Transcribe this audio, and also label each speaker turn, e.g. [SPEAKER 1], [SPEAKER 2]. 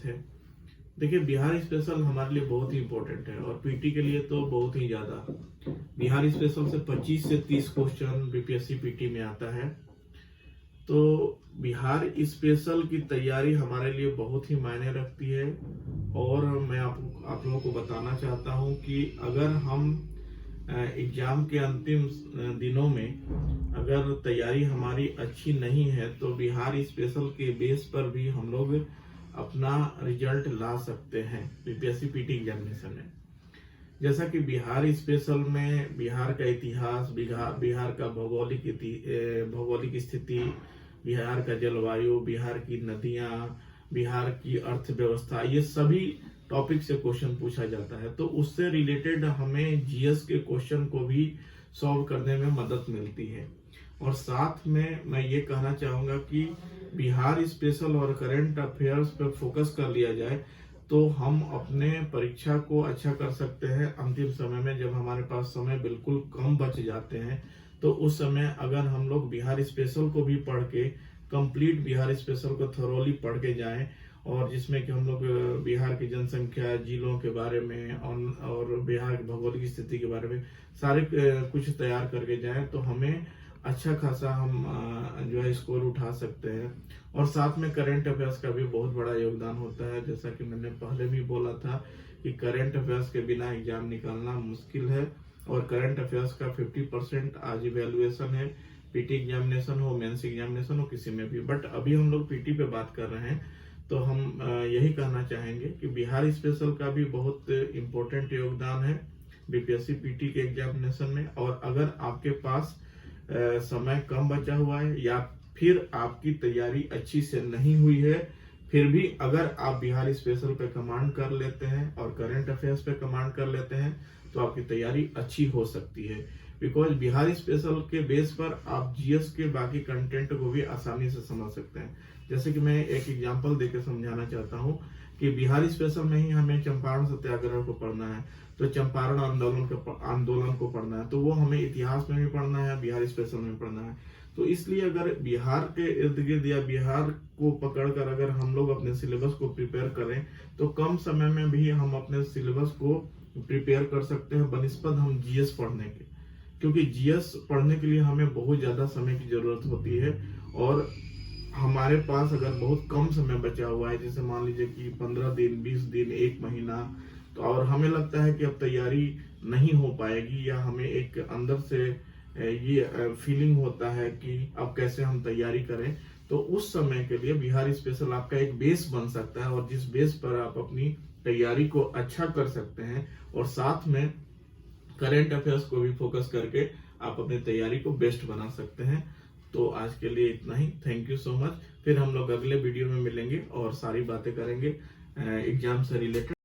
[SPEAKER 1] है। देखिए, बिहार स्पेशल हमारे लिए बहुत ही इम्पोर्टेंट है और पीटी के लिए तो बहुत ही ज्यादा। बिहार स्पेशल से 25 से 30 क्वेश्चन बीपीएससी पीटी में आता है। तो बिहार स्पेशल की तैयारी हमारे लिए बहुत ही मायने रखती है। और मैं आप लोगों को बताना चाहता हूं कि अगर हम एग्जाम के अंतिम दिनों में अगर तैयारी हमारी अच्छी नहीं है तो बिहार स्पेशल के बेस पर भी हम लोग अपना रिजल्ट ला सकते हैं बीपीएससी पीटी एग्जामिनेशन में। जैसा कि बिहार स्पेशल में बिहार का इतिहास, बिहार का भौगोलिक स्थिति, बिहार का जलवायु, बिहार की नदियां, बिहार की अर्थव्यवस्था, ये सभी टॉपिक से क्वेश्चन पूछा जाता है। तो उससे रिलेटेड हमें जीएस के क्वेश्चन को भी सॉल्व करने में मदद मिलती है। और साथ में मैं ये कहना चाहूंगा कि बिहार स्पेशल और करंट अफेयर्स पर फोकस कर लिया जाए तो हम अपने परीक्षा को अच्छा कर सकते हैं। अंतिम समय में जब हमारे पास समय बिल्कुल कम बच जाते हैं तो उस समय अगर हम लोग बिहार स्पेशल को भी पढ़ के कंप्लीट बिहार स्पेशल को थोरोली पढ़ के जाएं और जिसमें कि हम लोग बिहार की जनसंख्या, जिलों के बारे में और बिहार की भौगोलिक स्थिति के बारे में सारे कुछ तैयार करके जाएं तो हमें अच्छा खासा हम जो है स्कोर उठा सकते हैं। और साथ में करंट अफेयर्स का भी बहुत बड़ा योगदान होता है। जैसा कि मैंने पहले भी बोला था कि करंट अफेयर्स के बिना एग्जाम निकालना मुश्किल है और करंट अफेयर्स का 50% आज इवेल्युएशन है। पीटी एग्जामिनेशन हो, मेंस एग्जामिनेशन हो, किसी में भी। बट अभी हम लोग पीटी पे बात कर रहे हैं तो हम यही कहना चाहेंगे कि बिहार स्पेशल का भी बहुत इम्पोर्टेंट योगदान है बीपीएससी पीटी के एग्जामिनेशन में। और अगर आपके पास समय कम बचा हुआ है या फिर आपकी तैयारी अच्छी से नहीं हुई है, फिर भी अगर आप बिहार स्पेशल पे कमांड कर लेते हैं और करंट अफेयर्स पे कमांड कर लेते हैं तो आपकी तैयारी अच्छी हो सकती है। बिकॉज बिहार स्पेशल के बेस पर आप जीएस के बाकी कंटेंट को भी आसानी से समझ सकते हैं। जैसे कि मैं एक एग्जांपल देकर समझाना चाहता हूँ कि बिहार स्पेशल में ही हमें चंपारण सत्याग्रह को पढ़ना है तो चंपारण आंदोलन को पढ़ना है, तो वो हमें इतिहास में भी पढ़ना है, बिहार स्पेशल में पढ़ना है। तो इसलिए अगर बिहार के इर्द गिर्द या बिहार को पकड़कर अगर हम लोग अपने सिलेबस को प्रिपेयर करें तो कम समय में भी हम अपने सिलेबस को प्रिपेयर कर सकते हैं बनिस्पत हम जीएस पढ़ने के। क्योंकि जीएस पढ़ने के लिए हमें बहुत ज्यादा समय की जरूरत होती है और हमारे पास अगर बहुत कम समय बचा हुआ है, जैसे मान लीजिए कि 15 दिन, 20 दिन, 1 महीना, तो और हमें लगता है कि अब तैयारी नहीं हो पाएगी या हमें एक अंदर से ये फीलिंग होता है कि अब कैसे हम तैयारी करें, तो उस समय के लिए बिहार स्पेशल आपका एक बेस बन सकता है और जिस बेस पर आप अपनी तैयारी को अच्छा कर सकते हैं और साथ में करंट अफेयर्स को भी फोकस करके आप अपनी तैयारी को बेस्ट बना सकते हैं। तो आज के लिए इतना ही। Thank you so much. फिर हम लोग अगले वीडियो में मिलेंगे और सारी बातें करेंगे एग्जाम से रिलेटेड।